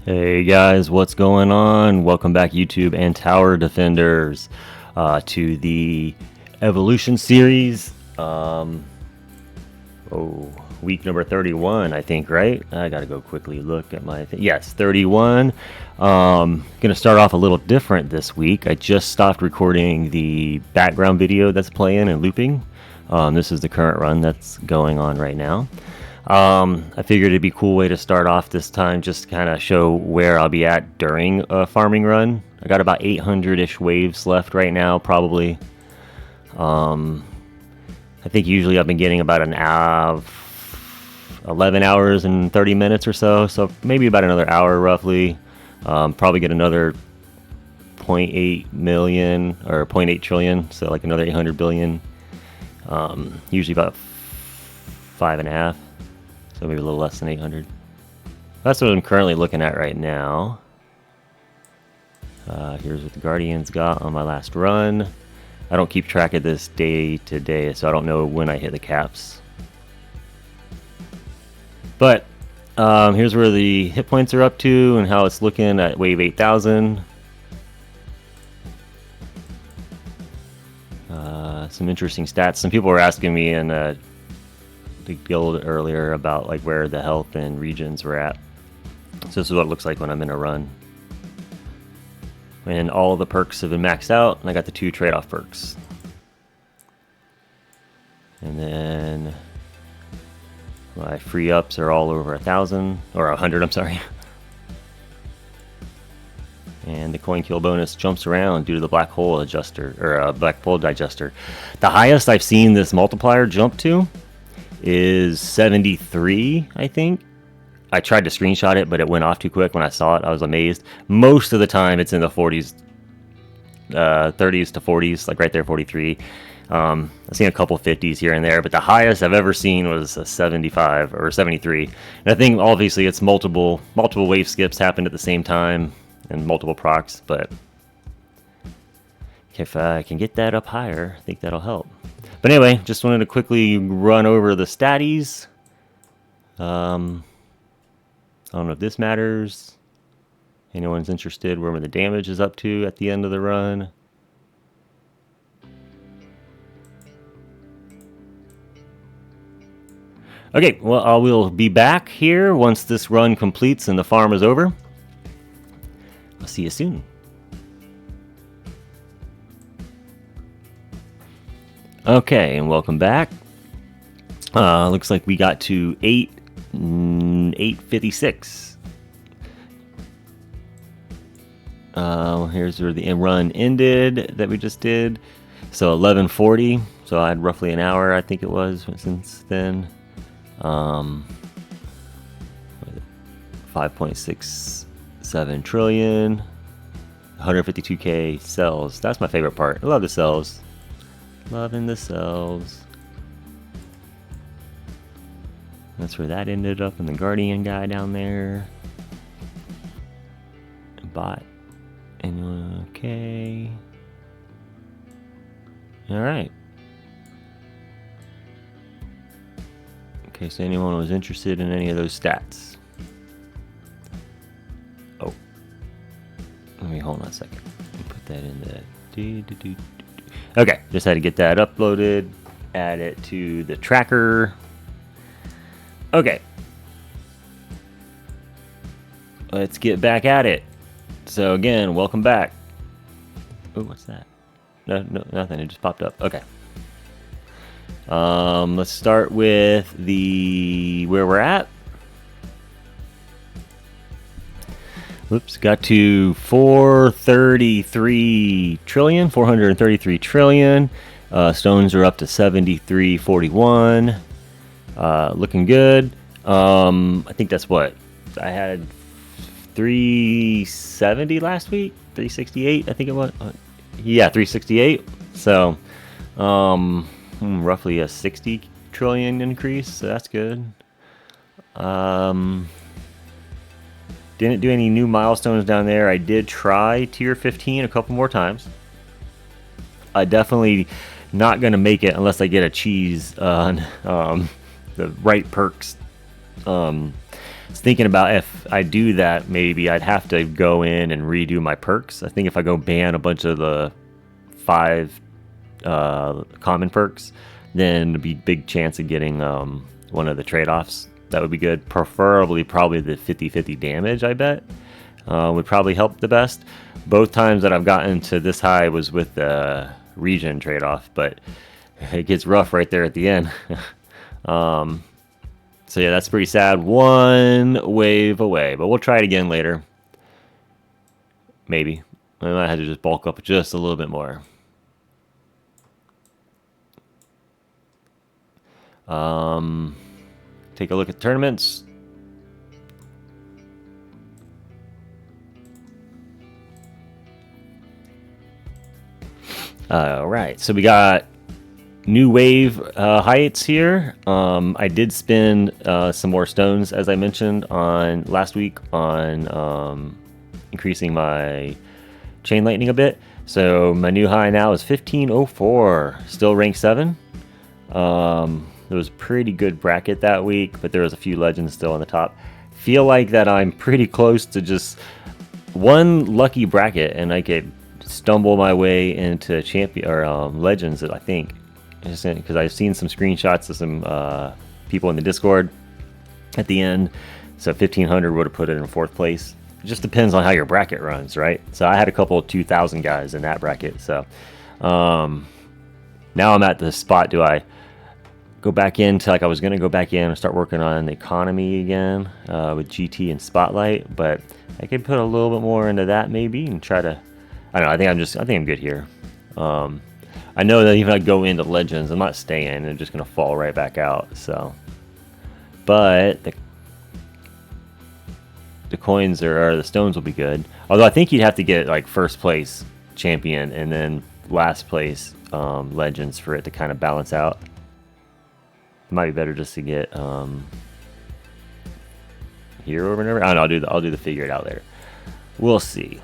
Hey guys, what's going on? Welcome back, YouTube and Tower Defenders, to the Evolution series. Week number 31, I think, right? I gotta go quickly look at my thing. Yes, 31. Gonna start off a little different this week. I just stopped recording the background video that's playing and looping. This is the current run that's going on right now. I figured it'd be a cool way to start off this time, just to kind of show where I'll be at during a farming run. I got about 800-ish waves left right now, probably. I think usually I've been getting about 11 hours and 30 minutes or so maybe about another hour roughly. Probably get another 0.8 million or 0.8 trillion, so like another 800 billion. Usually about 5.5. So maybe a little less than 800. That's what I'm currently looking at right now. Here's what the Guardians got on my last run. I don't keep track of this day to day, so I don't know when I hit the caps. But here's where the hit points are up to and how it's looking at wave 8,000. Some interesting stats. Some people were asking me in the guild earlier about like where the health and regions were at. So this is what it looks like when I'm in a run. And all the perks have been maxed out, and I got the 2 trade-off perks. And then my free ups are all over 1,000 or 100. I'm sorry. And the coin kill bonus jumps around due to the black hole adjuster or black hole digester. The highest I've seen this multiplier jump to is 73, I think. I tried to screenshot it, but it went off too quick when I saw it. I was amazed. Most of the time, it's in the 40s, 30s to 40s, like right there, 43. I've seen a couple 50s here and there, but the highest I've ever seen was a 75 or 73. And I think obviously it's multiple wave skips happened at the same time and multiple procs, but if I can get that up higher, I think that'll help. But anyway, just wanted to quickly run over the statties. I don't know if this matters. Anyone's interested where the damage is up to at the end of the run. Okay, well, I will be back here once this run completes and the farm is over. I'll see you soon. Okay, and welcome back. Looks like we got to 856. Here's where the run ended that we just did. So 1140. So I had roughly an hour, I think it was, since then. 5.67 trillion. 152k cells. That's my favorite part. I love the cells. Loving the cells. That's where that ended up, and the Guardian guy down there. Bot. And okay. Alright. Okay, so anyone was interested in any of those stats? Oh. Let me hold on a second. Let me put that in the Okay, just had to get that uploaded, add it to the tracker. Okay. Let's get back at it. So again, welcome back. Oh, what's that? No, nothing. It just popped up. Okay. Let's start with where we're at. Oops, got to 433 trillion. Stones are up to 7341. Looking good. I think that's what I had 370 last week, 368 I think it was. Yeah, 368. So roughly a 60 trillion increase, so that's good. Didn't do any new milestones down there. I did try tier 15 a couple more times. I definitely not going to make it unless I get a cheese on the right perks. was thinking about if I do that, maybe I'd have to go in and redo my perks. I think if I go ban a bunch of the 5 common perks, then it'd be big chance of getting one of the trade-offs. That would be good. Preferably probably the 50-50 damage, I bet. Would probably help the best. Both times that I've gotten to this high was with the regen trade-off, but it gets rough right there at the end. So yeah, that's pretty sad. One wave away, but we'll try it again later. Maybe. I might have to just bulk up just a little bit more. Take a look at tournaments. All right, so we got new wave heights here. I did spend some more stones, as I mentioned on last week, on increasing my chain lightning a bit. So my new high now is 1504, still rank 7. There was a pretty good bracket that week, but there was a few legends still on the top. Feel like that I'm pretty close to just one lucky bracket, and I could stumble my way into champion or legends. I think, because I've seen some screenshots of some people in the Discord at the end. So 1500 would have put it in 4th place. It just depends on how your bracket runs, right? So I had a couple of 2000 guys in that bracket. So now I'm at the spot. Do I go back into, like I was going to go back in and start working on the economy again with GT and Spotlight, but I could put a little bit more into that maybe and try to, I don't know, I think I'm good here. I know that even if I go into Legends, I'm not staying. I'm just going to fall right back out. So, but the coins or the stones will be good. Although I think you'd have to get like 1st place champion and then last place Legends for it to kind of balance out. It might be better just to get hero or whatever. I don't know. I'll do the figure it out later. We'll see.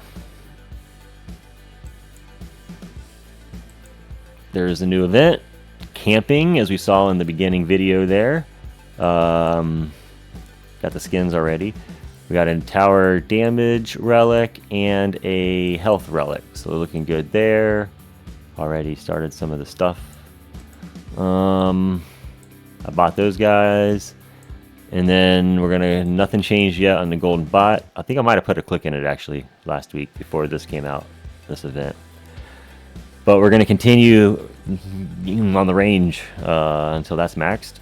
There's a new event, camping, as we saw in the beginning video there. Got the skins already. We got a tower damage relic and a health relic, so looking good there. Already started some of the stuff. I bought those guys, and then we're gonna, nothing changed yet on the golden bot. I think I might have put a click in it actually last week before this came out, this event. But we're going to continue on the range until that's maxed.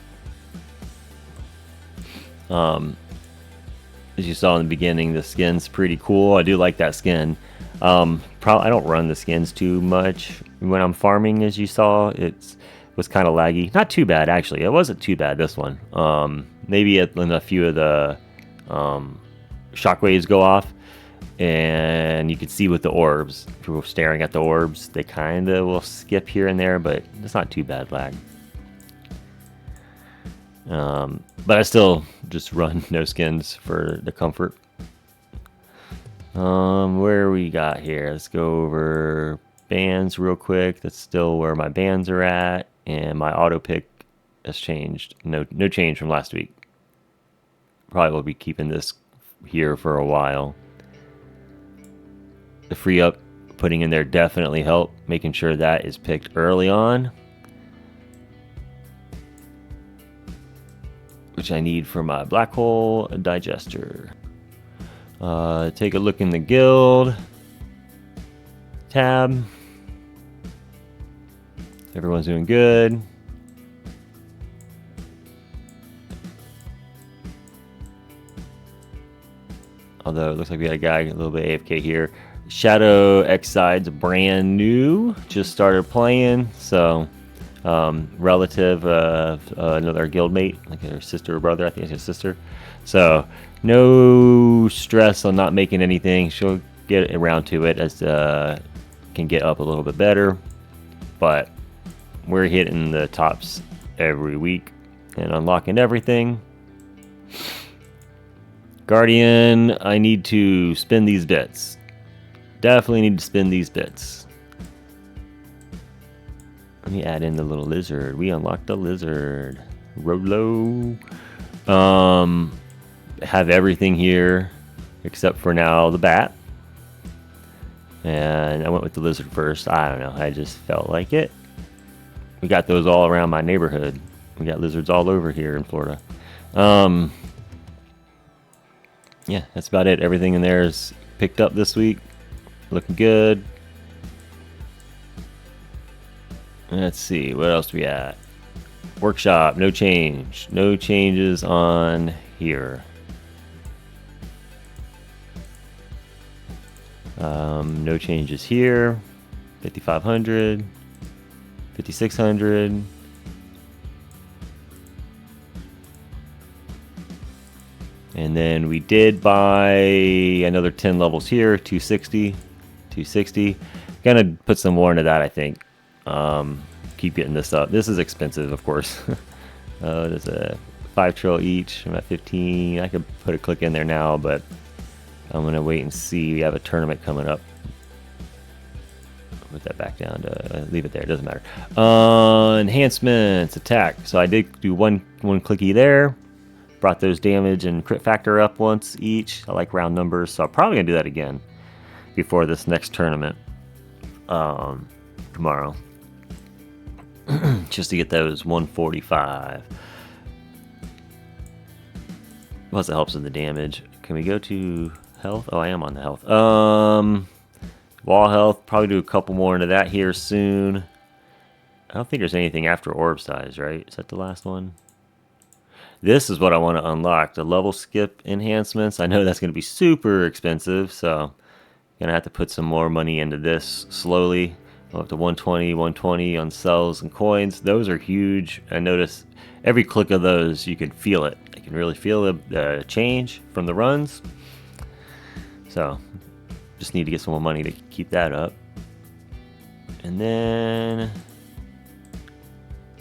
As you saw in the beginning, the skin's pretty cool. I do like that skin. I don't run the skins too much when I'm farming, as you saw. It was kind of laggy. Not too bad, actually. It wasn't too bad, this one. Maybe in a few of the shockwaves go off. And you can see with the orbs, people staring at the orbs, they kind of will skip here and there, but it's not too bad lag. But I still just run no skins for the comfort. Where we got here? Let's go over bands real quick. That's still where my bands are at, and my auto pick has changed. No change from last week. Probably will be keeping this here for a while. The free up putting in there definitely help, making sure that is picked early on, which I need for my black hole digester. Take a look in the guild tab. Everyone's doing good. Although it looks like we got a guy a little bit AFK here. Shadow X-Side's brand new, just started playing, so relative of another guildmate, like her sister or brother, I think it's his sister. So no stress on not making anything. She'll get around to it as can get up a little bit better, but we're hitting the tops every week and unlocking everything. Guardian, I need to spend these bits. Definitely need to spend these bits. Let me add in the little lizard. We unlocked the lizard. Rolo. have everything here except for now the bat. And I went with the lizard first. I don't know. I just felt like it. We got those all around my neighborhood. We got lizards all over here in Florida. Yeah, that's about it. Everything in there is picked up this week. Looking good. Let's see. What else do we got? Workshop. No change. No changes on here. No changes here. 5,500. 5,600. And then we did buy another 10 levels here, 260, 260. Gonna put some more into that, I think. Keep getting this up. This is expensive, of course. There's a 5 trill each. I'm at 15. I could put a click in there now, but I'm gonna wait and see. We have a tournament coming up. Put that back down to leave it there. It doesn't matter. Enhancements, attack. So I did do one clicky there. Brought those damage and crit factor up once each. I like round numbers, so I'm probably gonna do that again before this next tournament tomorrow, just to get those 145. Plus, it helps with the damage. Can we go to health? Oh, I am on the health. Wall health. Probably do a couple more into that here soon. I don't think there's anything after orb size, right? Is that the last one? This is what I want to unlock, the level skip enhancements. I know that's going to be super expensive, so I'm going to have to put some more money into this slowly. Go up to 120, 120 on cells and coins. Those are huge. I notice every click of those, you can feel it. I can really feel the change from the runs. So just need to get some more money to keep that up. And then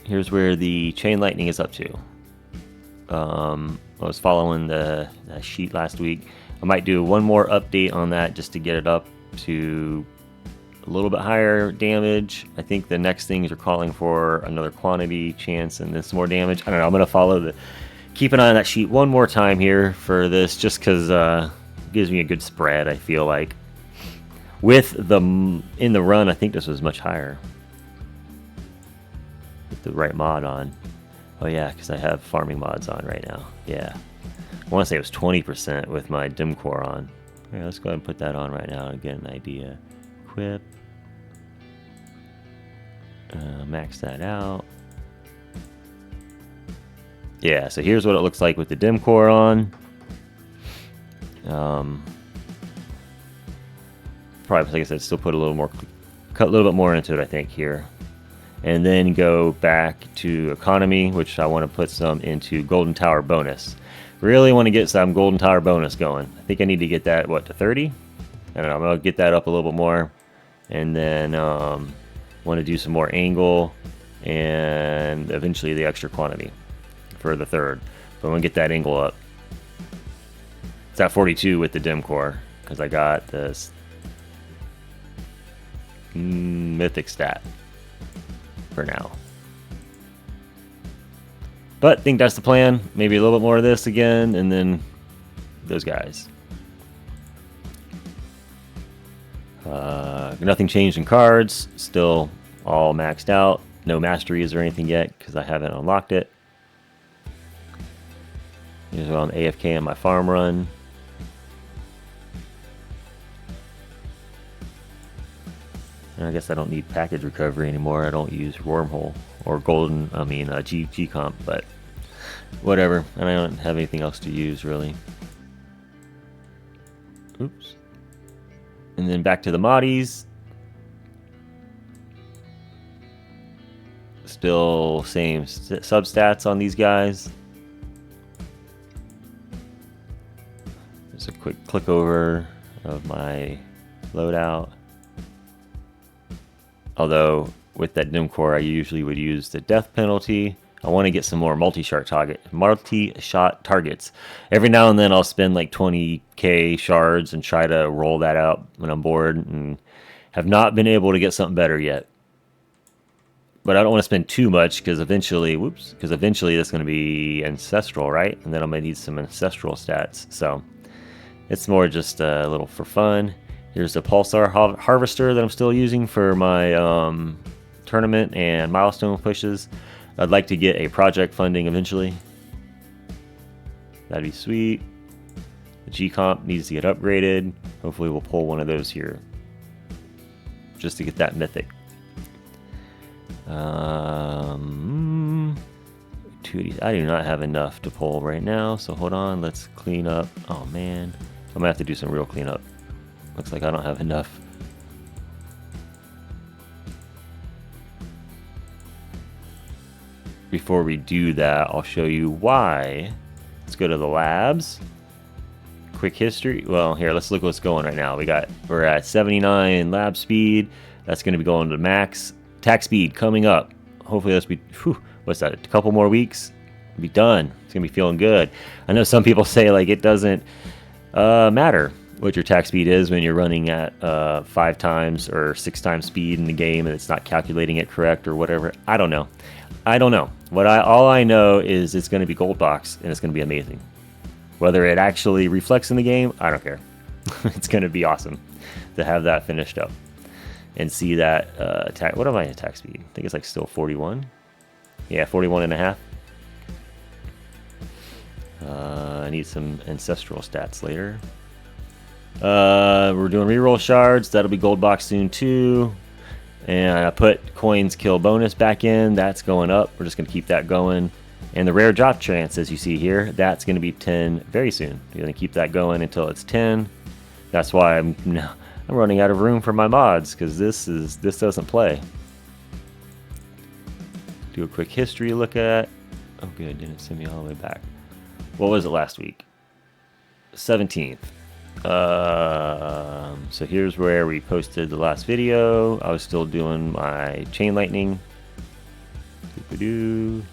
here's where the chain lightning is up to. I was following the sheet last week. I might do one more update on that just to get it up to a little bit higher damage. I think the next things are calling for another quantity chance and this more damage. I don't know. I'm going to keep an eye on that sheet one more time here for this, just because it gives me a good spread, I feel like. With in the run, I think this was much higher. With the right mod on. Oh yeah, because I have farming mods on right now. Yeah. I want to say it was 20% with my dim core on. Alright, let's go ahead and put that on right now to get an idea. Equip. Max that out. Yeah, so here's what it looks like with the dim core on. Probably, like I said, still put a little more, cut a little bit more into it, I think, here. And then go back to economy, which I want to put some into golden tower bonus. Really want to get some golden tower bonus going. I think I need to get that, what, to 30? I don't know, I'm going to get that up a little bit more. And then want to do some more angle and eventually the extra quantity for the third. But I'm going to get that angle up. It's at 42 with the dim core because I got this mythic stat for now. But I think that's the plan. Maybe a little bit more of this again, and then those guys. Nothing changed in cards. Still all maxed out. No masteries or anything yet because I haven't unlocked it. Here's what I'm AFK on my farm run. And I guess I don't need package recovery anymore. I don't use wormhole or golden, G comp, but whatever. And I don't have anything else to use really. Oops. And then back to the moddies. Still same substats on these guys. Just a quick click over of my loadout. Although with that dim core, I usually would use the death penalty. I want to get some more multi-shot targets. Every now and then I'll spend like 20k shards and try to roll that out when I'm bored, and have not been able to get something better yet. But I don't want to spend too much because eventually, because eventually that's going to be ancestral, right? And then I'm going to need some ancestral stats. So it's more just a little for fun. Here's the pulsar harvester that I'm still using for my tournament and milestone pushes. I'd like to get a project funding eventually. That'd be sweet. The G-Comp needs to get upgraded. Hopefully we'll pull one of those here just to get that mythic. I do not have enough to pull right now, so hold on, let's clean up. Oh man, I'm gonna have to do some real cleanup. Looks like I don't have enough. Before we do that, I'll show you why. Let's go to the labs. Quick history. Well, here, let's look what's going right now. We're at 79 lab speed. That's going to be going to max. Attack speed coming up. Hopefully that's what's that? A couple more weeks, be done. It's gonna be feeling good. I know some people say like it doesn't matter what your attack speed is when you're running at 5 times or 6 times speed in the game and it's not calculating it correct or whatever. I don't know. All I know is it's going to be gold box and it's going to be amazing. Whether it actually reflects in the game, I don't care. It's going to be awesome to have that finished up and see that attack. What am I attack speed? I think it's like still 41. Yeah, 41 and a half. I need some ancestral stats later. We're doing reroll shards. That'll be gold box soon too. And I put coins kill bonus back in. That's going up. We're just going to keep that going. And the rare drop chance, as you see here, that's going to be 10 very soon. We're going to keep that going until it's 10. That's why I'm running out of room for my mods, because this doesn't play. Do a quick history look at. Oh good, didn't send me all the way back. What was it last week? 17th. So here's where we posted the last video. I was still doing my chain lightning. And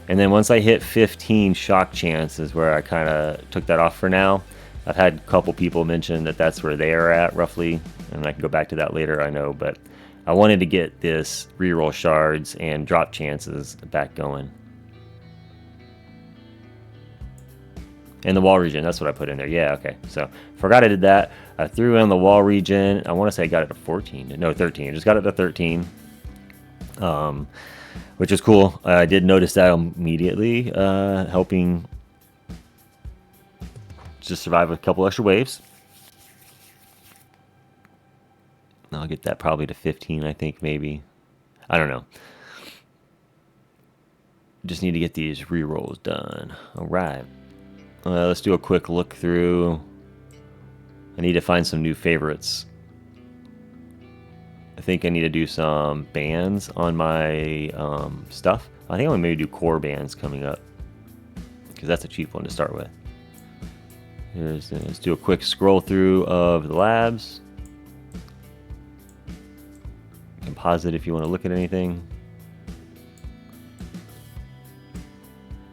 then once I hit 15 shock chance is where I kind of took that off for now. I've had a couple people mention that that's where they are at roughly, and I can go back to that later, I know, but I wanted to get this reroll shards and drop chances back going. And the wall region, that's what I put in there. Yeah, okay. So forgot I did that. I threw in the wall region. I want to say I got it to 14. No, 13. I just got it to 13. Which is cool. I did notice that immediately, helping just survive a couple extra waves. I'll get that probably to 15, I think, maybe. I don't know. Just need to get these rerolls done. All right. Let's do a quick look through. I need to find some new favorites. I think I need to do some bands on my stuff. I think I'm going to maybe do core bands coming up, because that's a cheap one to start with. Let's do a quick scroll through of the labs. Composite if you want to look at anything.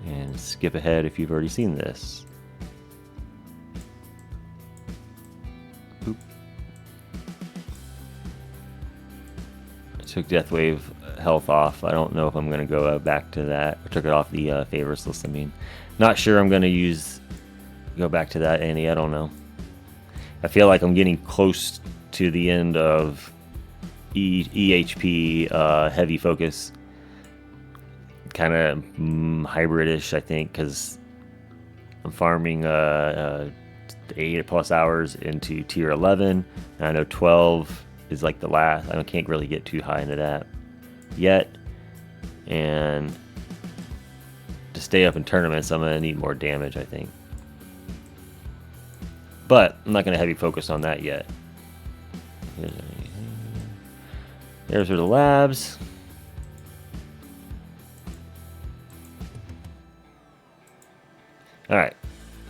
And skip ahead if you've already seen this. Oop. I took Death Wave health off. I don't know if I'm going to go back to that. I took it off the favorites list, I mean. Not sure I'm going to go back to that any. I don't know. I feel like I'm getting close to the end of EHP heavy focus. Kind of hybridish, I think, because I'm farming 8+ hours into tier 11. And I know 12 is like the last. I can't really get too high into that yet. And to stay up in tournaments, I'm going to need more damage, I think. But I'm not going to heavy focus on that yet. There's the labs. Alright,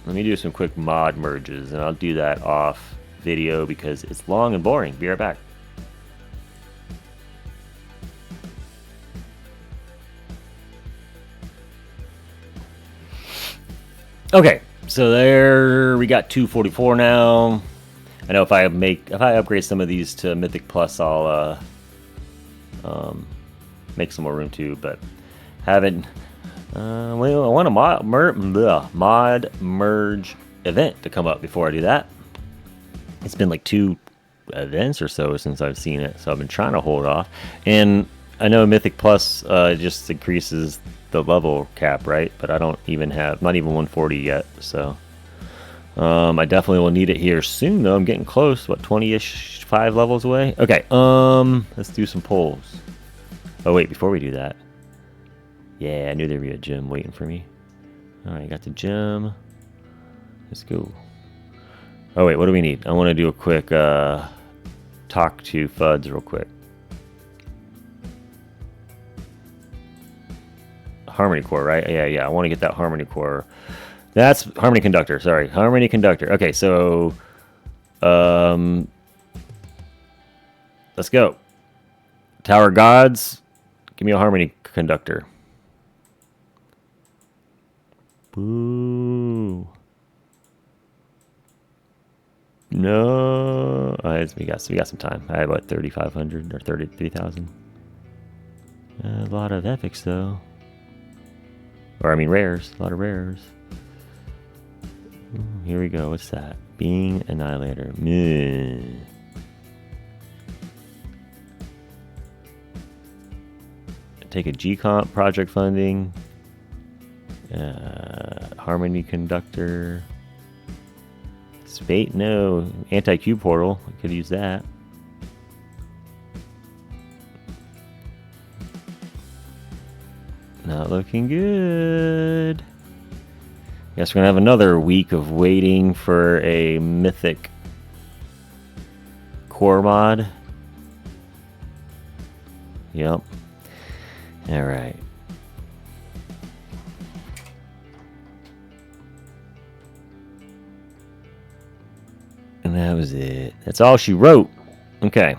let me do some quick mod merges, and I'll do that off video because it's long and boring. Be right back. Okay, so there we got 244 now. I know if I upgrade some of these to Mythic Plus, I'll make some more room too, but haven't. Well, I want a mod merge event to come up before I do that. It's been like 2 events or so since I've seen it, so I've been trying to hold off. And I know Mythic Plus just increases the level cap, right? But I don't even have, not even 140 yet, so I definitely will need it here soon, though. I'm getting close. What, 20-ish, 5 levels away? Okay, let's do some polls. Oh wait, before we do that, yeah, I knew there'd be a gym waiting for me. All right, got the gym. Let's go. Oh wait, what do we need? I want to do a quick talk to Fuds real quick. Harmony core, right? Yeah. I want to get that harmony core. That's harmony conductor. Sorry, harmony conductor. Okay, so let's go. Tower gods, give me a harmony conductor. Boo. No, we got some time. I have what, 3,500 or 33,000. A lot of epics though, or I mean rares. A lot of rares. Ooh, here we go. What's that? Being Annihilator. Meh. Take a G-Comp project funding. Harmony conductor. Spate, no. Anti-Q portal. I could use that. Not looking good. Guess we're gonna have another week of waiting for a mythic core mod. Yep. All right. And that was it. That's all she wrote. Okay.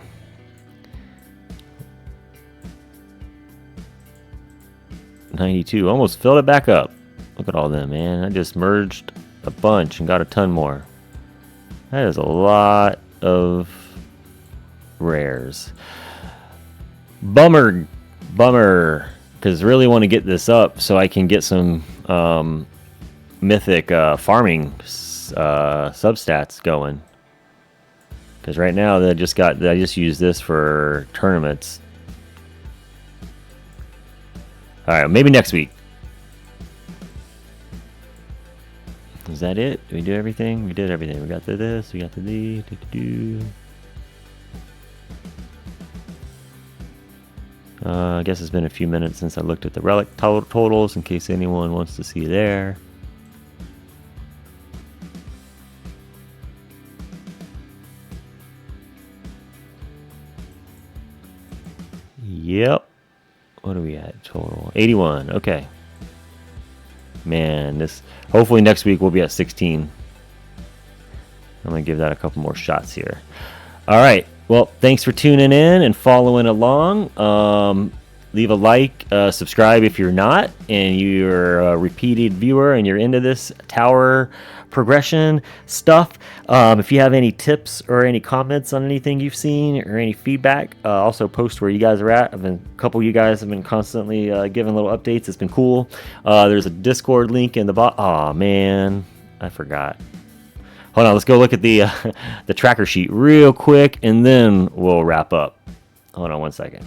$92. Almost filled it back up. Look at all them, man. I just merged a bunch and got a ton more. That is a lot of rares. Bummer. Because really want to get this up so I can get some mythic farming substats going. Because right now I just use this for tournaments. All right, maybe next week. Is that it? Did we do everything? We did everything. We got to this. We got to the. I guess it's been a few minutes since I looked at the Relic totals in case anyone wants to see there. Yep. What are we at total? 81. Okay. Man, this hopefully next week we'll be at 16. I'm gonna give that a couple more shots here. All right. Well, thanks for tuning in and following along. Leave a like, subscribe if you're not, and you're a repeated viewer and you're into this tower progression stuff. If you have any tips or any comments on anything you've seen or any feedback, also post where you guys are at. A couple of you guys have been constantly giving little updates. It's been cool. There's a Discord link in the bottom. Oh man, I forgot. Hold on, let's go look at the the tracker sheet real quick, and then we'll wrap up. Hold on one second.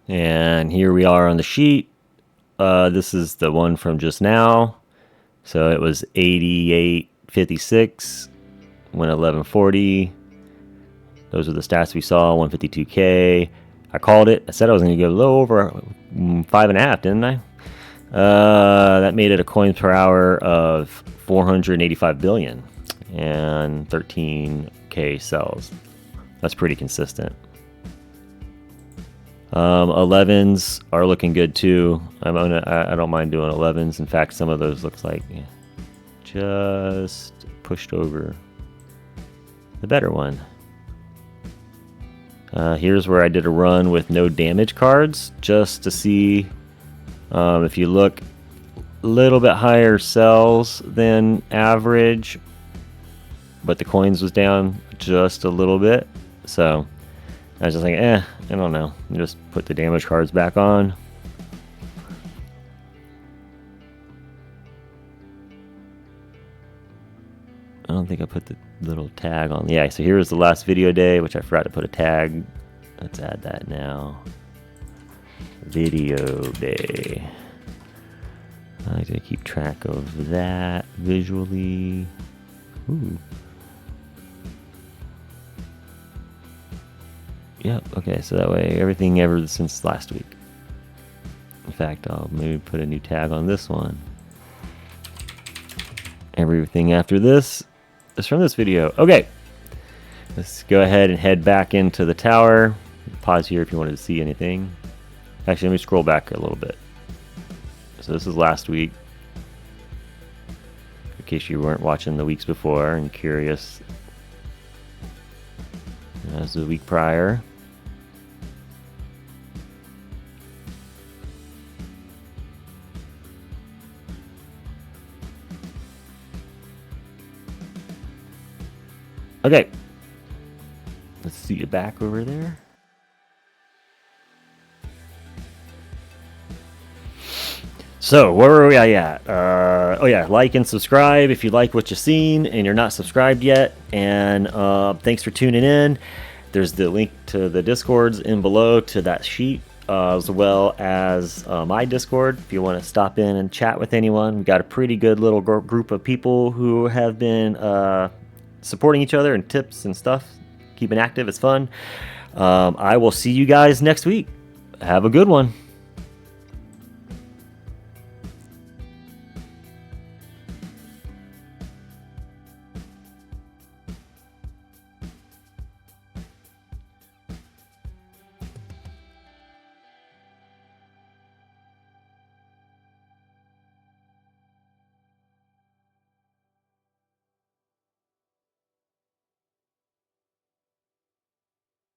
And here we are on the sheet. This is the one from just now. So it was 88.56, went 11.40. Those are the stats we saw, 152K. I called it. I said I was going to go a little over 5.5, didn't I? That made it a coins per hour of 485 billion and 13K cells. That's pretty consistent. 11s are looking good too. I don't mind doing 11s. In fact, some of those looks like just pushed over the better one. Here's where I did a run with no damage cards just to see if you look a little bit higher cells than average, but the coins was down just a little bit. So I was just like, I don't know. Just put the damage cards back on. I don't think I put the little tag on. Yeah, so here's the last video day, which I forgot to put a tag. Let's add that now. Video day. I like to keep track of that visually. Ooh. Yep, okay, so that way everything ever since last week. In fact, I'll maybe put a new tag on this one. Everything after this is from this video. Okay, let's go ahead and head back into the tower. Pause here if you wanted to see anything. Actually, let me scroll back a little bit. So this is last week. In case you weren't watching the weeks before and curious. That was the week prior. Okay. Let's see you back over there. So, where were we at? Oh yeah, like and subscribe if you like what you've seen and you're not subscribed yet. And thanks for tuning in. There's the link to the Discords in below to that sheet, as well as my Discord if you want to stop in and chat with anyone. We've got a pretty good little group of people who have been supporting each other and tips and stuff. Keeping active, it's fun. I will see you guys next week. Have a good one.